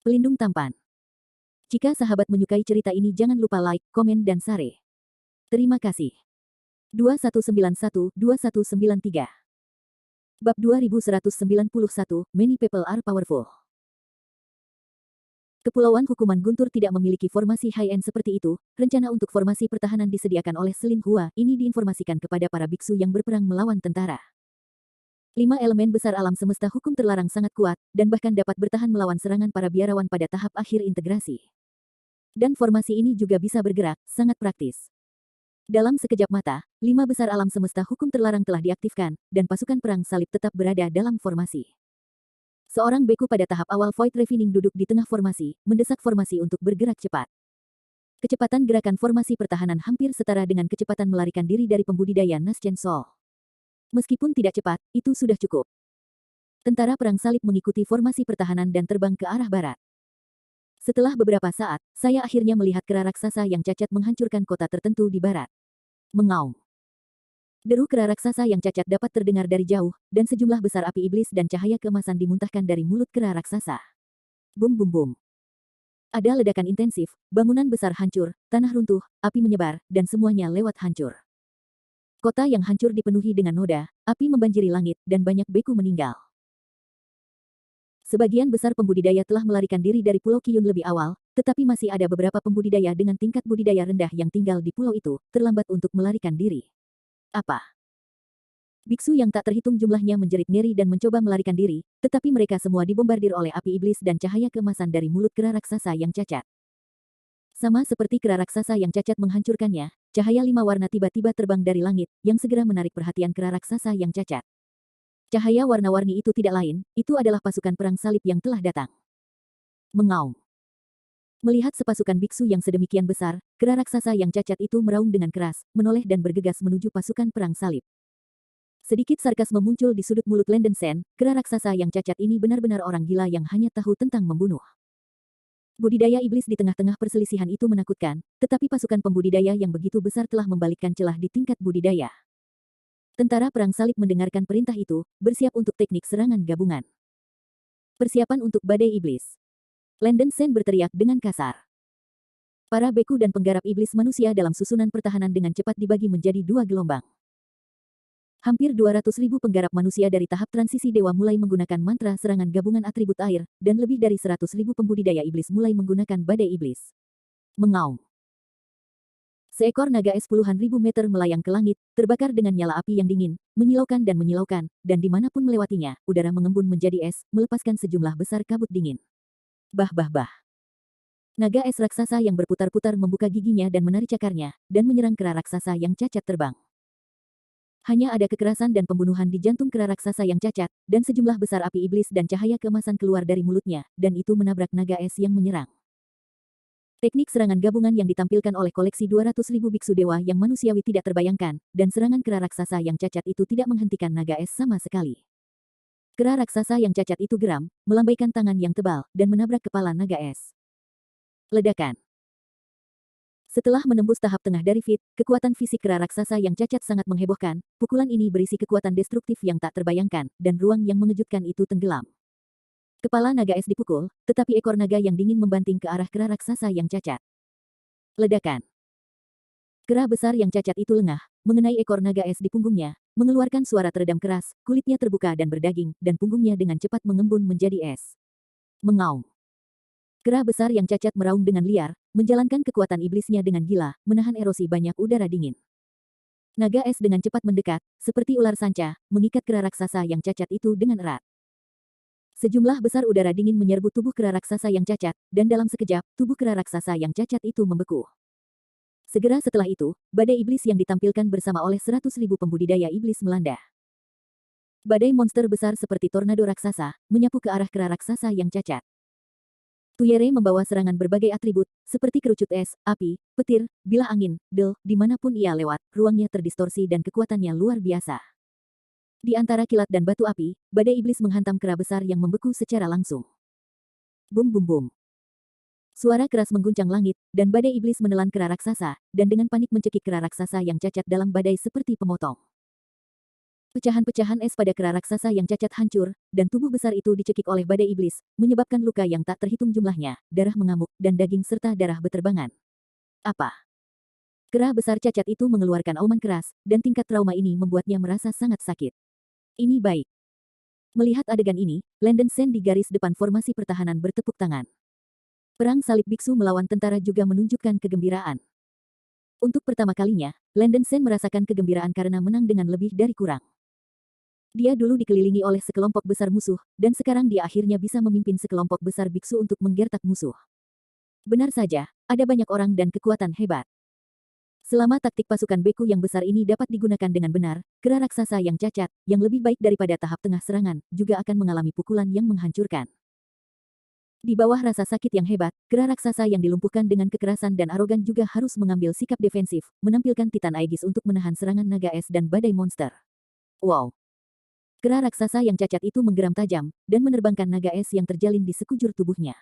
Pelindung tampan. Jika sahabat menyukai cerita ini jangan lupa like, komen dan share. Terima kasih. 2191-2193 Bab 2191, Many People Are Powerful. Kepulauan Hukuman Guntur tidak memiliki formasi high-end seperti itu. Rencana untuk formasi pertahanan disediakan oleh Selin Hua. Ini diinformasikan kepada para biksu yang berperang melawan tentara. 5 elemen besar alam semesta hukum terlarang sangat kuat, dan bahkan dapat bertahan melawan serangan para biarawan pada tahap akhir integrasi. Dan formasi ini juga bisa bergerak, sangat praktis. Dalam sekejap mata, 5 besar alam semesta hukum terlarang telah diaktifkan, dan pasukan perang salib tetap berada dalam formasi. Seorang beku pada tahap awal Void Refining duduk di tengah formasi, mendesak formasi untuk bergerak cepat. Kecepatan gerakan formasi pertahanan hampir setara dengan kecepatan melarikan diri dari pembudidaya Nasjen Sol. Meskipun tidak cepat, itu sudah cukup. Tentara perang salib mengikuti formasi pertahanan dan terbang ke arah barat. Setelah beberapa saat, saya akhirnya melihat kera raksasa yang cacat menghancurkan kota tertentu di barat. Mengaum. Deru kera raksasa yang cacat dapat terdengar dari jauh, dan sejumlah besar api iblis dan cahaya keemasan dimuntahkan dari mulut kera raksasa. Bum bum bum. Ada ledakan intensif, bangunan besar hancur, tanah runtuh, api menyebar, dan semuanya lewat hancur. Kota yang hancur dipenuhi dengan noda, api membanjiri langit, dan banyak beku meninggal. Sebagian besar pembudidaya telah melarikan diri dari Pulau Qiyun lebih awal, tetapi masih ada beberapa pembudidaya dengan tingkat budidaya rendah yang tinggal di pulau itu, terlambat untuk melarikan diri. Apa? Biksu yang tak terhitung jumlahnya menjerit ngeri dan mencoba melarikan diri, tetapi mereka semua dibombardir oleh api iblis dan cahaya keemasan dari mulut kera raksasa yang cacat. Sama seperti kera raksasa yang cacat menghancurkannya, cahaya 5 warna tiba-tiba terbang dari langit, yang segera menarik perhatian kera raksasa yang cacat. Cahaya warna-warni itu tidak lain, itu adalah pasukan perang salib yang telah datang. Mengaum. Melihat sepasukan biksu yang sedemikian besar, kera raksasa yang cacat itu meraung dengan keras, menoleh dan bergegas menuju pasukan perang salib. Sedikit sarkasme muncul di sudut mulut Landen Sen, kera raksasa yang cacat ini benar-benar orang gila yang hanya tahu tentang membunuh. Budidaya iblis di tengah-tengah perselisihan itu menakutkan, tetapi pasukan pembudidaya yang begitu besar telah membalikkan celah di tingkat budidaya. Tentara perang salib mendengarkan perintah itu, bersiap untuk teknik serangan gabungan. Persiapan untuk badai iblis. Landen Sen berteriak dengan kasar. Para beku dan penggarap iblis manusia dalam susunan pertahanan dengan cepat dibagi menjadi 2 gelombang. Hampir 200.000 penggarap manusia dari tahap transisi dewa mulai menggunakan mantra serangan gabungan atribut air, dan lebih dari 100.000 pembudidaya iblis mulai menggunakan badai iblis. Mengaum. Seekor naga es puluhan ribu meter melayang ke langit, terbakar dengan nyala api yang dingin, menyilaukan, dan dimanapun melewatinya, udara mengembun menjadi es, melepaskan sejumlah besar kabut dingin. Bah bah bah. Naga es raksasa yang berputar-putar membuka giginya dan menari cakarnya, dan menyerang kera raksasa yang cacat terbang. Hanya ada kekerasan dan pembunuhan di jantung kera raksasa yang cacat, dan sejumlah besar api iblis dan cahaya keemasan keluar dari mulutnya, dan itu menabrak naga es yang menyerang. Teknik serangan gabungan yang ditampilkan oleh koleksi 200.000 biksu dewa yang manusiawi tidak terbayangkan, dan serangan kera raksasa yang cacat itu tidak menghentikan naga es sama sekali. Kera raksasa yang cacat itu geram, melambaikan tangan yang tebal, dan menabrak kepala naga es. Ledakan. Setelah menembus tahap tengah dari Fit, kekuatan fisik kera raksasa yang cacat sangat menghebohkan, pukulan ini berisi kekuatan destruktif yang tak terbayangkan, dan ruang yang mengejutkan itu tenggelam. Kepala naga es dipukul, tetapi ekor naga yang dingin membanting ke arah kera raksasa yang cacat. Ledakan. Kera besar yang cacat itu lengah, mengenai ekor naga es di punggungnya, mengeluarkan suara teredam keras, kulitnya terbuka dan berdaging, dan punggungnya dengan cepat mengembun menjadi es. Mengaum. Kera besar yang cacat meraung dengan liar, menjalankan kekuatan iblisnya dengan gila, menahan erosi banyak udara dingin. Naga es dengan cepat mendekat, seperti ular sanca, mengikat kera raksasa yang cacat itu dengan erat. Sejumlah besar udara dingin menyerbu tubuh kera raksasa yang cacat, dan dalam sekejap, tubuh kera raksasa yang cacat itu membeku. Segera setelah itu, badai iblis yang ditampilkan bersama oleh 100.000 pembudidaya iblis melanda. Badai monster besar seperti tornado raksasa, menyapu ke arah kera raksasa yang cacat. Tuyere membawa serangan berbagai atribut, seperti kerucut es, api, petir, bilah angin, del, dimanapun ia lewat, ruangnya terdistorsi dan kekuatannya luar biasa. Di antara kilat dan batu api, badai iblis menghantam kera besar yang membeku secara langsung. Bum bum bum. Suara keras mengguncang langit, dan badai iblis menelan kera raksasa, dan dengan panik mencekik kera raksasa yang cacat dalam badai seperti pemotong. Pecahan-pecahan es pada kera raksasa yang cacat hancur, dan tubuh besar itu dicekik oleh badai iblis, menyebabkan luka yang tak terhitung jumlahnya, darah mengamuk, dan daging serta darah beterbangan. Apa? Kera besar cacat itu mengeluarkan auman keras, dan tingkat trauma ini membuatnya merasa sangat sakit. Ini baik. Melihat adegan ini, Landon Sen di garis depan formasi pertahanan bertepuk tangan. Perang salib biksu melawan tentara juga menunjukkan kegembiraan. Untuk pertama kalinya, Landon Sen merasakan kegembiraan karena menang dengan lebih dari kurang. Dia dulu dikelilingi oleh sekelompok besar musuh, dan sekarang dia akhirnya bisa memimpin sekelompok besar biksu untuk menggertak musuh. Benar saja, ada banyak orang dan kekuatan hebat. Selama taktik pasukan beku yang besar ini dapat digunakan dengan benar, kera raksasa yang cacat, yang lebih baik daripada tahap tengah serangan, juga akan mengalami pukulan yang menghancurkan. Di bawah rasa sakit yang hebat, kera raksasa yang dilumpuhkan dengan kekerasan dan arogan juga harus mengambil sikap defensif, menampilkan Titan Aegis untuk menahan serangan naga es dan badai monster. Wow! Kera raksasa yang cacat itu menggeram tajam, dan menerbangkan naga es yang terjalin di sekujur tubuhnya.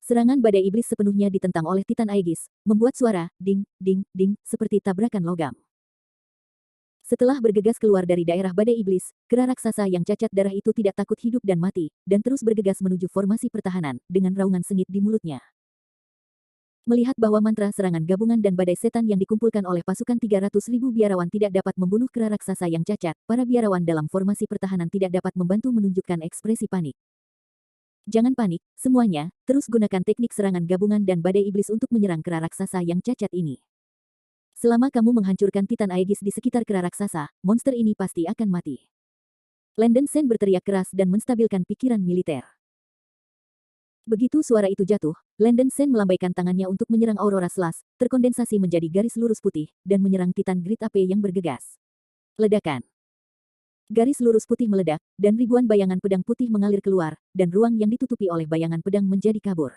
Serangan badai iblis sepenuhnya ditentang oleh Titan Aegis, membuat suara, ding, ding, ding, seperti tabrakan logam. Setelah bergegas keluar dari daerah badai iblis, kera raksasa yang cacat darah itu tidak takut hidup dan mati, dan terus bergegas menuju formasi pertahanan, dengan raungan sengit di mulutnya. Melihat bahwa mantra serangan gabungan dan badai setan yang dikumpulkan oleh pasukan 300.000 biarawan tidak dapat membunuh kera raksasa yang cacat, para biarawan dalam formasi pertahanan tidak dapat membantu menunjukkan ekspresi panik. Jangan panik, semuanya, terus gunakan teknik serangan gabungan dan badai iblis untuk menyerang kera raksasa yang cacat ini. Selama kamu menghancurkan Titan Aegis di sekitar kera raksasa, monster ini pasti akan mati. Landon Sen berteriak keras dan menstabilkan pikiran militer. Begitu suara itu jatuh, Landon Sen melambaikan tangannya untuk menyerang Aurora Slash, terkondensasi menjadi garis lurus putih, dan menyerang Titan Grid AP yang bergegas. Ledakan. Garis lurus putih meledak, dan ribuan bayangan pedang putih mengalir keluar, dan ruang yang ditutupi oleh bayangan pedang menjadi kabur.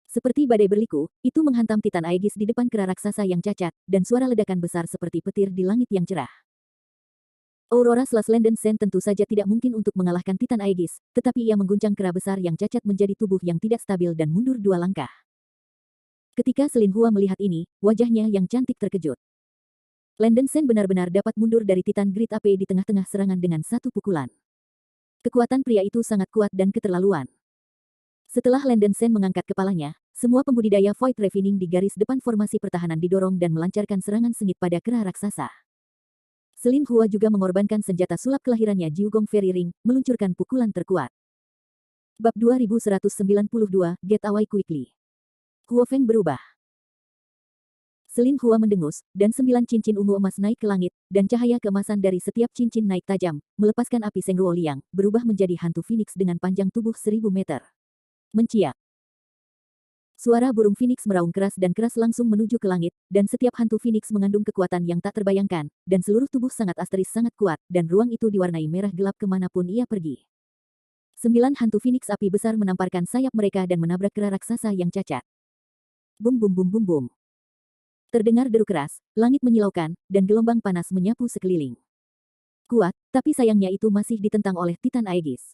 Seperti badai berliku, itu menghantam Titan Aegis di depan kera raksasa yang cacat, dan suara ledakan besar seperti petir di langit yang cerah. Aurora Slash Landon Sen tentu saja tidak mungkin untuk mengalahkan Titan Aegis, tetapi ia mengguncang kera besar yang cacat menjadi tubuh yang tidak stabil dan mundur 2 langkah. Ketika Selin Hua melihat ini, wajahnya yang cantik terkejut. Landon Sen benar-benar dapat mundur dari Titan Grid AP di tengah-tengah serangan dengan satu pukulan. Kekuatan pria itu sangat kuat dan keterlaluan. Setelah Landon Sen mengangkat kepalanya, semua pembudidaya Void Ravening di garis depan formasi pertahanan didorong dan melancarkan serangan sengit pada kera raksasa. Selin Hua juga mengorbankan senjata sulap kelahirannya Jiugong Fairy Ring, meluncurkan pukulan terkuat. Bab 2192, Get Away Quickly. Huo Feng berubah. Selin Hua mendengus, dan 9 cincin ungu emas naik ke langit, dan cahaya keemasan dari setiap cincin naik tajam, melepaskan api Seng Ruo Liang, berubah menjadi hantu Phoenix dengan panjang tubuh 1000 meter. Menciak. Suara burung Phoenix meraung keras dan keras langsung menuju ke langit, dan setiap hantu Phoenix mengandung kekuatan yang tak terbayangkan, dan seluruh tubuh sangat asteris sangat kuat, dan ruang itu diwarnai merah gelap kemanapun ia pergi. 9 hantu Phoenix api besar menamparkan sayap mereka dan menabrak kera raksasa yang cacat. Bum bum bum bum bum. Terdengar deru keras, langit menyilaukan, dan gelombang panas menyapu sekeliling. Kuat, tapi sayangnya itu masih ditentang oleh Titan Aegis.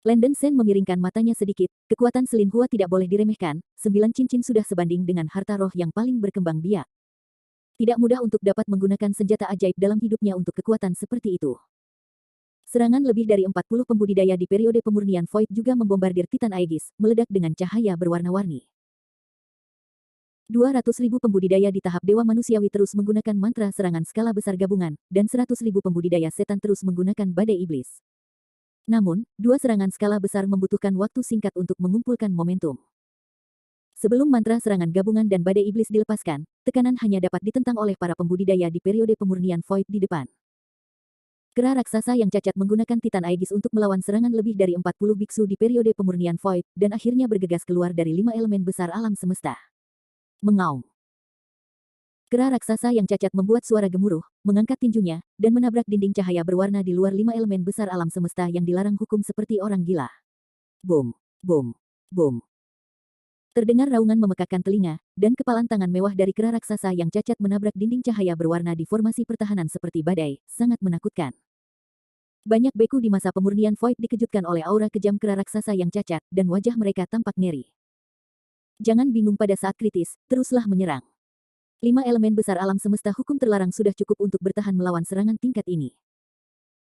Landon Sen memiringkan matanya sedikit, kekuatan Selin Hua tidak boleh diremehkan, 9 cincin sudah sebanding dengan harta roh yang paling berkembang biak. Tidak mudah untuk dapat menggunakan senjata ajaib dalam hidupnya untuk kekuatan seperti itu. Serangan lebih dari 40 pembudidaya di periode pemurnian Void juga membombardir Titan Aegis, meledak dengan cahaya berwarna-warni. 200.000 pembudidaya di tahap Dewa Manusiawi terus menggunakan mantra serangan skala besar gabungan, dan 100.000 pembudidaya setan terus menggunakan badai iblis. Namun, 2 serangan skala besar membutuhkan waktu singkat untuk mengumpulkan momentum. Sebelum mantra serangan gabungan dan badai iblis dilepaskan, tekanan hanya dapat ditentang oleh para pembudidaya di periode pemurnian Void di depan. Kera raksasa yang cacat menggunakan Titan Aegis untuk melawan serangan lebih dari 40 biksu di periode pemurnian Void, dan akhirnya bergegas keluar dari 5 elemen besar alam semesta. Mengaum. Kera raksasa yang cacat membuat suara gemuruh, mengangkat tinjunya, dan menabrak dinding cahaya berwarna di luar 5 elemen besar alam semesta yang dilarang hukum seperti orang gila. Boom, boom, boom. Terdengar raungan memekakkan telinga, dan kepalan tangan mewah dari kera raksasa yang cacat menabrak dinding cahaya berwarna di formasi pertahanan seperti badai, sangat menakutkan. Banyak beku di masa pemurnian Void dikejutkan oleh aura kejam kera raksasa yang cacat, dan wajah mereka tampak ngeri. Jangan bingung pada saat kritis, teruslah menyerang. 5 elemen besar alam semesta hukum terlarang sudah cukup untuk bertahan melawan serangan tingkat ini.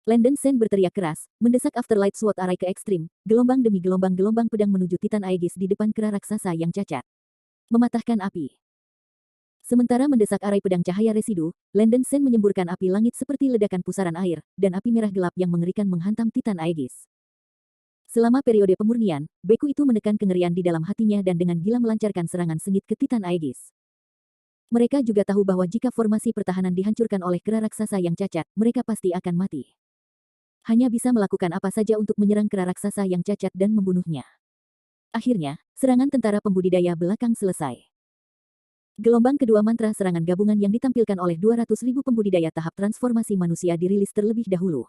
Landen Sen berteriak keras, mendesak Afterlight Sword Array ke ekstrim, gelombang demi gelombang pedang menuju Titan Aegis di depan kera raksasa yang cacat. Mematahkan api. Sementara mendesak arai pedang cahaya residu, Landen Sen menyemburkan api langit seperti ledakan pusaran air, dan api merah gelap yang mengerikan menghantam Titan Aegis. Selama periode pemurnian, beku itu menekan kengerian di dalam hatinya dan dengan gila melancarkan serangan sengit ke Titan Aegis. Mereka juga tahu bahwa jika formasi pertahanan dihancurkan oleh kera raksasa yang cacat, mereka pasti akan mati. Hanya bisa melakukan apa saja untuk menyerang kera raksasa yang cacat dan membunuhnya. Akhirnya, serangan tentara pembudidaya belakang selesai. Gelombang kedua mantra serangan gabungan yang ditampilkan oleh 200.000 pembudidaya tahap transformasi manusia dirilis terlebih dahulu.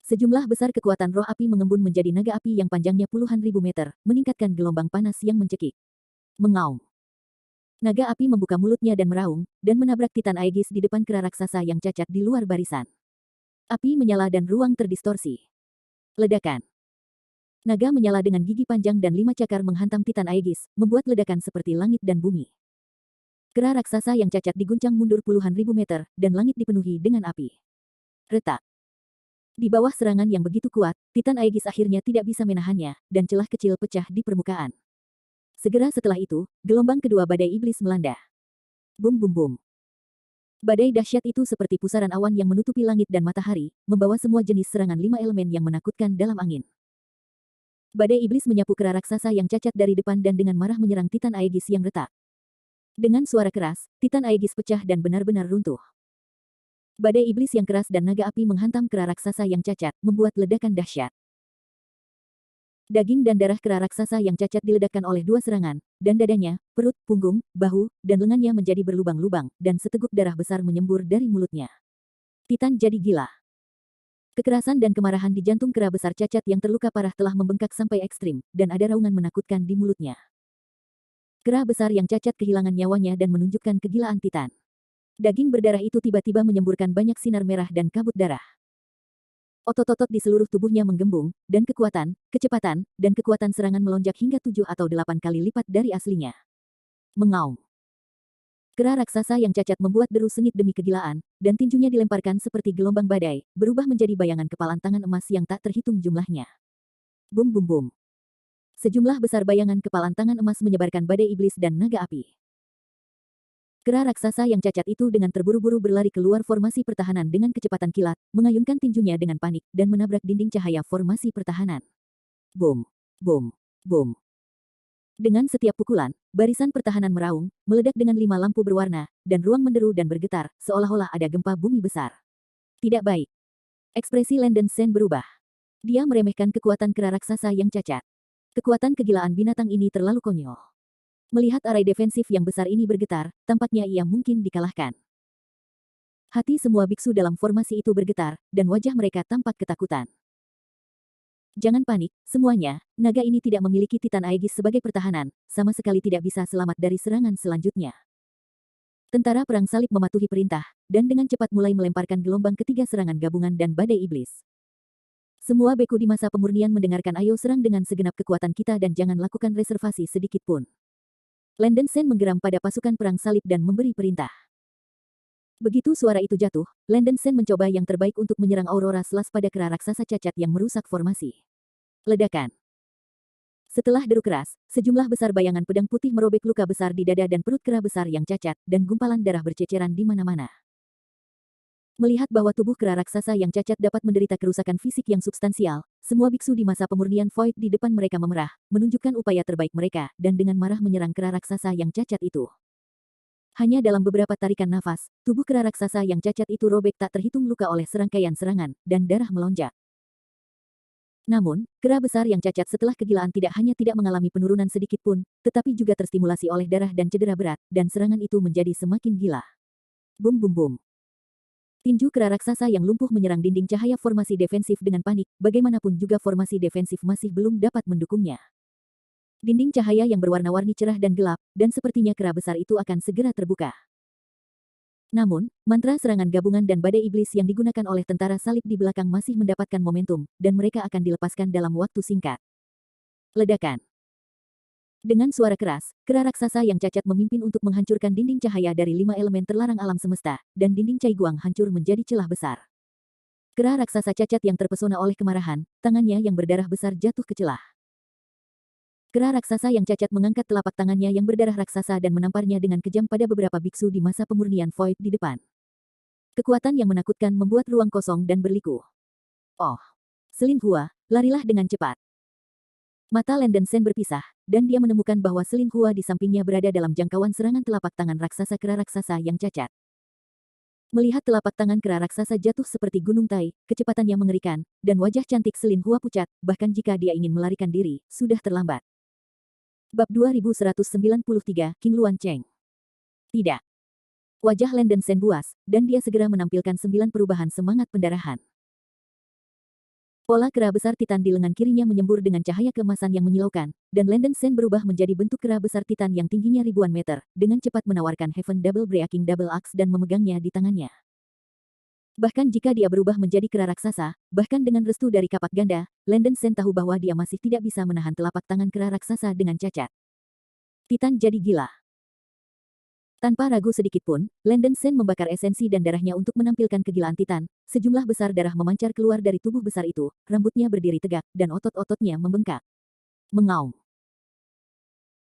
Sejumlah besar kekuatan roh api mengembun menjadi naga api yang panjangnya puluhan ribu meter, meningkatkan gelombang panas yang mencekik. Mengaum. Naga api membuka mulutnya dan meraung, dan menabrak Titan Aegis di depan kera raksasa yang cacat di luar barisan. Api menyala dan ruang terdistorsi. Ledakan. Naga menyala dengan gigi panjang dan 5 cakar menghantam Titan Aegis, membuat ledakan seperti langit dan bumi. Kera raksasa yang cacat diguncang mundur puluhan ribu meter, dan langit dipenuhi dengan api. Retak. Di bawah serangan yang begitu kuat, Titan Aegis akhirnya tidak bisa menahannya, dan celah kecil pecah di permukaan. Segera setelah itu, gelombang kedua badai iblis melanda. Bum bum bum. Badai dahsyat itu seperti pusaran awan yang menutupi langit dan matahari, membawa semua jenis serangan 5 elemen yang menakutkan dalam angin. Badai iblis menyapu kera raksasa yang cacat dari depan dan dengan marah menyerang Titan Aegis yang retak. Dengan suara keras, Titan Aegis pecah dan benar-benar runtuh. Badai iblis yang keras dan naga api menghantam kera raksasa yang cacat, membuat ledakan dahsyat. Daging dan darah kera raksasa yang cacat diledakkan oleh 2 serangan, dan dadanya, perut, punggung, bahu, dan lengannya menjadi berlubang-lubang, dan seteguk darah besar menyembur dari mulutnya. Titan jadi gila. Kekerasan dan kemarahan di jantung kera besar cacat yang terluka parah telah membengkak sampai ekstrim, dan ada raungan menakutkan di mulutnya. Kera besar yang cacat kehilangan nyawanya dan menunjukkan kegilaan Titan. Daging berdarah itu tiba-tiba menyemburkan banyak sinar merah dan kabut darah. Otot-otot di seluruh tubuhnya menggembung, dan kekuatan, kecepatan, dan kekuatan serangan melonjak hingga 7 atau 8 kali lipat dari aslinya. Mengaum. Kera raksasa yang cacat membuat deru sengit demi kegilaan, dan tinjunya dilemparkan seperti gelombang badai, berubah menjadi bayangan kepalan tangan emas yang tak terhitung jumlahnya. Bum bum bum. Sejumlah besar bayangan kepalan tangan emas menyebarkan badai iblis dan naga api. Kera raksasa yang cacat itu dengan terburu-buru berlari keluar formasi pertahanan dengan kecepatan kilat, mengayunkan tinjunya dengan panik, dan menabrak dinding cahaya formasi pertahanan. Bom, bom, bom. Dengan setiap pukulan, barisan pertahanan meraung, meledak dengan 5 lampu berwarna, dan ruang menderu dan bergetar, seolah-olah ada gempa bumi besar. Tidak baik. Ekspresi Landen Sen berubah. Dia meremehkan kekuatan kera raksasa yang cacat. Kekuatan kegilaan binatang ini terlalu konyol. Melihat arai defensif yang besar ini bergetar, tampaknya ia mungkin dikalahkan. Hati semua biksu dalam formasi itu bergetar, dan wajah mereka tampak ketakutan. Jangan panik, semuanya, naga ini tidak memiliki Titan Aegis sebagai pertahanan, sama sekali tidak bisa selamat dari serangan selanjutnya. Tentara perang salib mematuhi perintah, dan dengan cepat mulai melemparkan gelombang ketiga serangan gabungan dan badai iblis. Semua beku di masa pemurnian mendengarkan ayo serang dengan segenap kekuatan kita dan jangan lakukan reservasi sedikit pun. Landen Sen menggeram pada pasukan perang salib dan memberi perintah. Begitu suara itu jatuh, Landen Sen mencoba yang terbaik untuk menyerang Aurora Slash pada kera raksasa cacat yang merusak formasi. Ledakan. Setelah deru keras, sejumlah besar bayangan pedang putih merobek luka besar di dada dan perut kera besar yang cacat, dan gumpalan darah berceceran di mana-mana. Melihat bahwa tubuh kera raksasa yang cacat dapat menderita kerusakan fisik yang substansial, semua biksu di masa pemurnian Void di depan mereka memerah, menunjukkan upaya terbaik mereka, dan dengan marah menyerang kera raksasa yang cacat itu. Hanya dalam beberapa tarikan nafas, tubuh kera raksasa yang cacat itu robek tak terhitung luka oleh serangkaian serangan, dan darah melonjak. Namun, kera besar yang cacat setelah kegilaan tidak hanya tidak mengalami penurunan sedikit pun, tetapi juga terstimulasi oleh darah dan cedera berat, dan serangan itu menjadi semakin gila. Bum bum bum. Tinju kera raksasa yang lumpuh menyerang dinding cahaya formasi defensif dengan panik, bagaimanapun juga formasi defensif masih belum dapat mendukungnya. Dinding cahaya yang berwarna-warni cerah dan gelap, dan sepertinya kera besar itu akan segera terbuka. Namun, mantra serangan gabungan dan badai iblis yang digunakan oleh tentara salib di belakang masih mendapatkan momentum, dan mereka akan dilepaskan dalam waktu singkat. Ledakan. Dengan suara keras, kera raksasa yang cacat memimpin untuk menghancurkan dinding cahaya dari 5 elemen terlarang alam semesta, dan dinding Cai Guang hancur menjadi celah besar. Kera raksasa cacat yang terpesona oleh kemarahan, tangannya yang berdarah besar jatuh ke celah. Kera raksasa yang cacat mengangkat telapak tangannya yang berdarah raksasa dan menamparnya dengan kejam pada beberapa biksu di masa pemurnian Void di depan. Kekuatan yang menakutkan membuat ruang kosong dan berliku. Oh! Selin Hua, larilah dengan cepat. Mata Landen Sen berpisah, dan dia menemukan bahwa Selin Hua di sampingnya berada dalam jangkauan serangan telapak tangan raksasa kera raksasa yang cacat. Melihat telapak tangan kera raksasa jatuh seperti gunung Tai, kecepatannya mengerikan, dan wajah cantik Selin Hua pucat, bahkan jika dia ingin melarikan diri, sudah terlambat. Bab 2193, King Luan Cheng. Tidak. Wajah Landen Sen buas, dan dia segera menampilkan 9 perubahan semangat pendarahan. Pola kera besar Titan di lengan kirinya menyembur dengan cahaya keemasan yang menyilaukan, dan Landen Sen berubah menjadi bentuk kera besar Titan yang tingginya ribuan meter, dengan cepat menawarkan Heaven Double Breaking Double Axe dan memegangnya di tangannya. Bahkan jika dia berubah menjadi kera raksasa, bahkan dengan restu dari kapak ganda, Landen Sen tahu bahwa dia masih tidak bisa menahan telapak tangan kera raksasa dengan cacat. Titan jadi gila. Tanpa ragu sedikitpun, Landen Sen membakar esensi dan darahnya untuk menampilkan kegilaan Titan. Sejumlah besar darah memancar keluar dari tubuh besar itu, rambutnya berdiri tegak, dan otot-ototnya membengkak. Mengaum.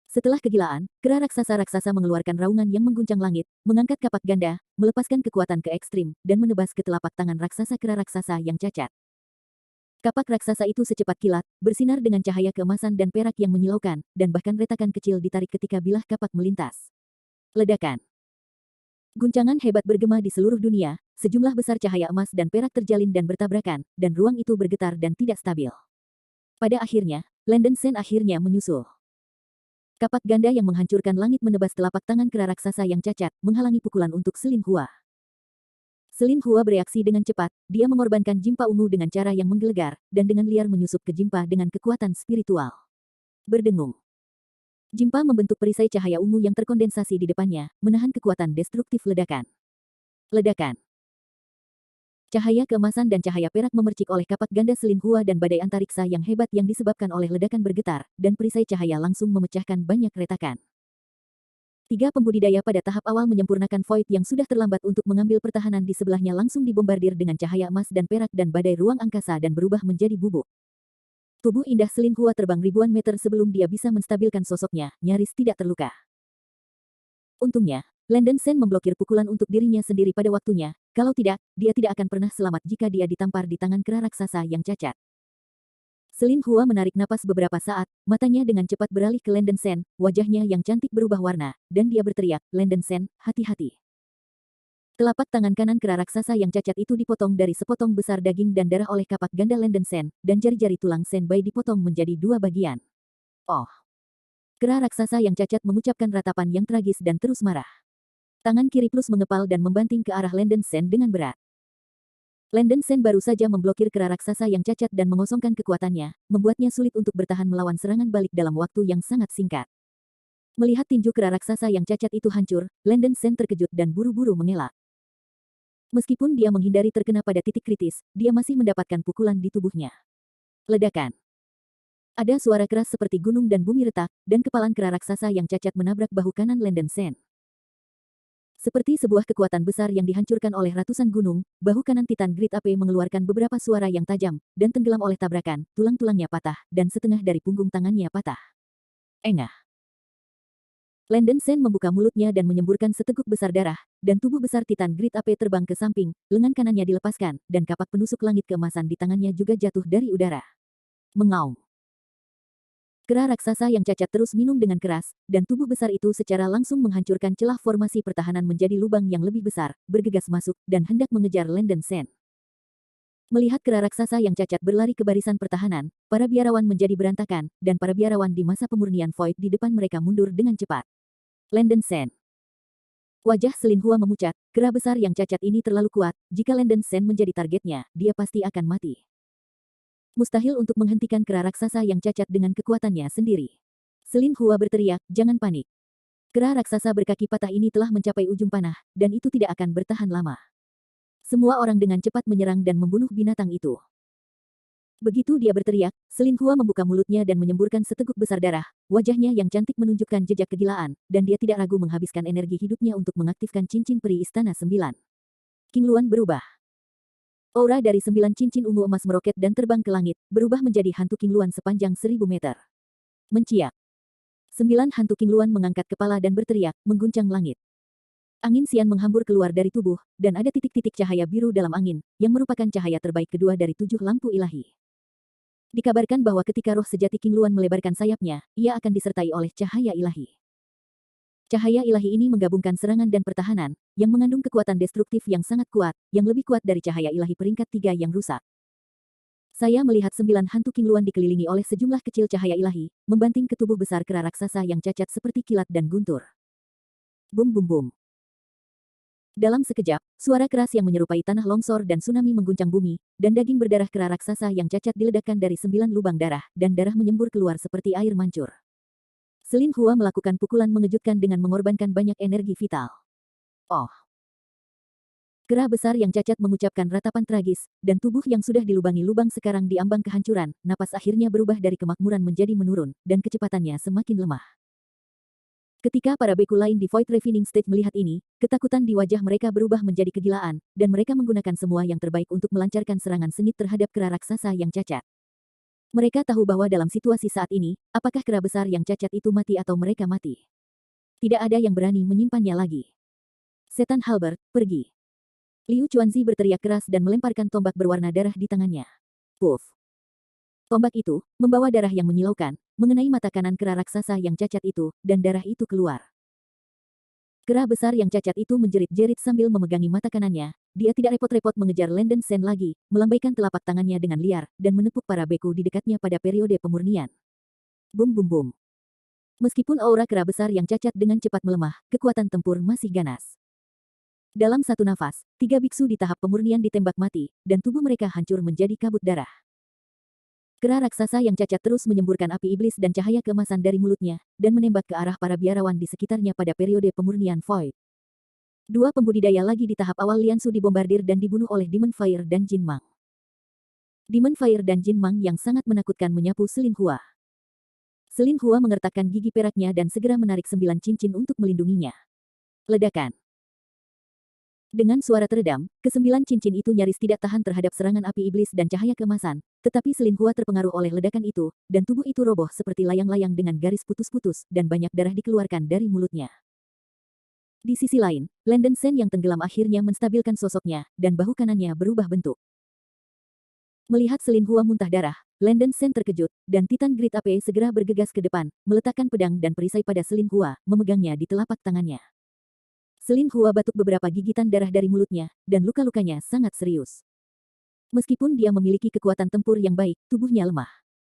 Setelah kegilaan, kera raksasa-raksasa mengeluarkan raungan yang mengguncang langit, mengangkat kapak ganda, melepaskan kekuatan ke ekstrim, dan menebas ke telapak tangan raksasa kera raksasa yang cacat. Kapak raksasa itu secepat kilat, bersinar dengan cahaya keemasan dan perak yang menyilaukan, dan bahkan retakan kecil ditarik ketika bilah kapak melintas. Ledakan. Guncangan hebat bergema di seluruh dunia, sejumlah besar cahaya emas dan perak terjalin dan bertabrakan, dan ruang itu bergetar dan tidak stabil. Pada akhirnya, Landen Sen akhirnya menyusul. Kapak ganda yang menghancurkan langit menebas telapak tangan kera raksasa yang cacat, menghalangi pukulan untuk Selin Hua. Selin Hua bereaksi dengan cepat, dia mengorbankan jimpa ungu dengan cara yang menggelegar, dan dengan liar menyusup ke jimpa dengan kekuatan spiritual. Berdengung. Jimpa membentuk perisai cahaya ungu yang terkondensasi di depannya, menahan kekuatan destruktif ledakan. Ledakan. Cahaya keemasan dan cahaya perak memercik oleh kapak ganda Selin Hua dan badai antariksa yang hebat yang disebabkan oleh ledakan bergetar, dan perisai cahaya langsung memecahkan banyak retakan. 3 pembudidaya pada tahap awal menyempurnakan Void yang sudah terlambat untuk mengambil pertahanan di sebelahnya langsung dibombardir dengan cahaya emas dan perak dan badai ruang angkasa dan berubah menjadi bubuk. Tubuh indah Selin Hua terbang ribuan meter sebelum dia bisa menstabilkan sosoknya, nyaris tidak terluka. Untungnya, Landen Sen memblokir pukulan untuk dirinya sendiri pada waktunya, kalau tidak, dia tidak akan pernah selamat jika dia ditampar di tangan kera raksasa yang cacat. Selin Hua menarik napas beberapa saat, matanya dengan cepat beralih ke Landen Sen, wajahnya yang cantik berubah warna, dan dia berteriak, "Landen Sen, hati-hati." Telapak tangan kanan kera raksasa yang cacat itu dipotong dari sepotong besar daging dan darah oleh kapak ganda Landen Sen, dan jari-jari tulang Senbai dipotong menjadi 2 bagian. Oh! Kera raksasa yang cacat mengucapkan ratapan yang tragis dan terus marah. Tangan kiri plus mengepal dan membanting ke arah Landen Sen dengan berat. Landen Sen baru saja memblokir kera raksasa yang cacat dan mengosongkan kekuatannya, membuatnya sulit untuk bertahan melawan serangan balik dalam waktu yang sangat singkat. Melihat tinju kera raksasa yang cacat itu hancur, Landen Sen terkejut dan buru-buru mengelak. Meskipun dia menghindari terkena pada titik kritis, dia masih mendapatkan pukulan di tubuhnya. Ledakan. Ada suara keras seperti gunung dan bumi retak, dan kepalan kera raksasa yang cacat menabrak bahu kanan Landen Sen. Seperti sebuah kekuatan besar yang dihancurkan oleh ratusan gunung, bahu kanan Titan Great Ape mengeluarkan beberapa suara yang tajam, dan tenggelam oleh tabrakan, tulang-tulangnya patah, dan setengah dari punggung tangannya patah. Engah. Landen Sen membuka mulutnya dan menyemburkan seteguk besar darah, dan tubuh besar Titan Great Ape terbang ke samping, lengan kanannya dilepaskan, dan kapak penusuk langit keemasan di tangannya juga jatuh dari udara. Mengaum. Kera raksasa yang cacat terus minum dengan keras, dan tubuh besar itu secara langsung menghancurkan celah formasi pertahanan menjadi lubang yang lebih besar, bergegas masuk, dan hendak mengejar Landen Sen. Melihat kera raksasa yang cacat berlari ke barisan pertahanan, para biarawan menjadi berantakan, dan para biarawan di masa pemurnian Void di depan mereka mundur dengan cepat. Landen Sen. Wajah Selin Hua memucat, kera besar yang cacat ini terlalu kuat, jika Landen Sen menjadi targetnya, dia pasti akan mati. Mustahil untuk menghentikan kera raksasa yang cacat dengan kekuatannya sendiri. Selin Hua berteriak, "Jangan panik." Kera raksasa berkaki patah ini telah mencapai ujung panah, dan itu tidak akan bertahan lama. Semua orang dengan cepat menyerang dan membunuh binatang itu. Begitu dia berteriak, Selin Hua membuka mulutnya dan menyemburkan seteguk besar darah. Wajahnya yang cantik menunjukkan jejak kegilaan, dan dia tidak ragu menghabiskan energi hidupnya untuk mengaktifkan cincin peri Istana Sembilan. King Luan berubah. Aura dari 9 cincin ungu emas meroket dan terbang ke langit, berubah menjadi hantu King Luan sepanjang 1000 meter. Menciak. 9 hantu King Luan mengangkat kepala dan berteriak, mengguncang langit. Angin sian menghambur keluar dari tubuh, dan ada titik-titik cahaya biru dalam angin, yang merupakan cahaya terbaik kedua dari 7 lampu ilahi. Dikabarkan bahwa ketika roh sejati King Luan melebarkan sayapnya, ia akan disertai oleh cahaya ilahi. Cahaya ilahi ini menggabungkan serangan dan pertahanan, yang mengandung kekuatan destruktif yang sangat kuat, yang lebih kuat dari cahaya ilahi peringkat 3 yang rusak. Saya melihat 9 hantu King Luan dikelilingi oleh sejumlah kecil cahaya ilahi, membanting ke tubuh besar kera raksasa yang cacat seperti kilat dan guntur. Bum bum bum. Dalam sekejap, suara keras yang menyerupai tanah longsor dan tsunami mengguncang bumi, dan daging berdarah kera raksasa yang cacat diledakkan dari 9 lubang darah, dan darah menyembur keluar seperti air mancur. Selin Hua melakukan pukulan mengejutkan dengan mengorbankan banyak energi vital. Oh! Kera besar yang cacat mengucapkan ratapan tragis, dan tubuh yang sudah dilubangi lubang sekarang diambang kehancuran, napas akhirnya berubah dari kemakmuran menjadi menurun, dan kecepatannya semakin lemah. Ketika para beku lain di Void Refining Stage melihat ini, ketakutan di wajah mereka berubah menjadi kegilaan, dan mereka menggunakan semua yang terbaik untuk melancarkan serangan sengit terhadap kera raksasa yang cacat. Mereka tahu bahwa dalam situasi saat ini, apakah kera besar yang cacat itu mati atau mereka mati. Tidak ada yang berani menyimpannya lagi. Setan Halberd, pergi. Liu Chuanzi berteriak keras dan melemparkan tombak berwarna darah di tangannya. Puff. Tombak itu, membawa darah yang menyilaukan, mengenai mata kanan kera raksasa yang cacat itu, dan darah itu keluar. Kera besar yang cacat itu menjerit-jerit sambil memegangi mata kanannya, dia tidak repot-repot mengejar Landen Sen lagi, melambaikan telapak tangannya dengan liar, dan menepuk para beku di dekatnya pada periode pemurnian. Bum bum bum. Meskipun aura kera besar yang cacat dengan cepat melemah, kekuatan tempur masih ganas. Dalam satu nafas, 3 biksu di tahap pemurnian ditembak mati, dan tubuh mereka hancur menjadi kabut darah. Kera raksasa yang cacat terus menyemburkan api iblis dan cahaya keemasan dari mulutnya, dan menembak ke arah para biarawan di sekitarnya pada periode pemurnian Void. 2 pembudidaya lagi di tahap awal Liansu dibombardir dan dibunuh oleh Demon Fire dan Jin Mang. Demon Fire dan Jin Mang yang sangat menakutkan menyapu Selin Hua. Selin Hua mengertakkan gigi peraknya dan segera menarik 9 cincin untuk melindunginya. Ledakan. Dengan suara teredam, ke-9 cincin itu nyaris tidak tahan terhadap serangan api iblis dan cahaya keemasan, tetapi Selin Hua terpengaruh oleh ledakan itu, dan tubuh itu roboh seperti layang-layang dengan garis putus-putus, dan banyak darah dikeluarkan dari mulutnya. Di sisi lain, Landen Sen yang tenggelam akhirnya menstabilkan sosoknya, dan bahu kanannya berubah bentuk. Melihat Selin Hua muntah darah, Landen Sen terkejut, dan Titan Grid Ape segera bergegas ke depan, meletakkan pedang dan perisai pada Selin Hua, memegangnya di telapak tangannya. Selin Hua batuk beberapa gigitan darah dari mulutnya, dan luka-lukanya sangat serius. Meskipun dia memiliki kekuatan tempur yang baik, tubuhnya lemah.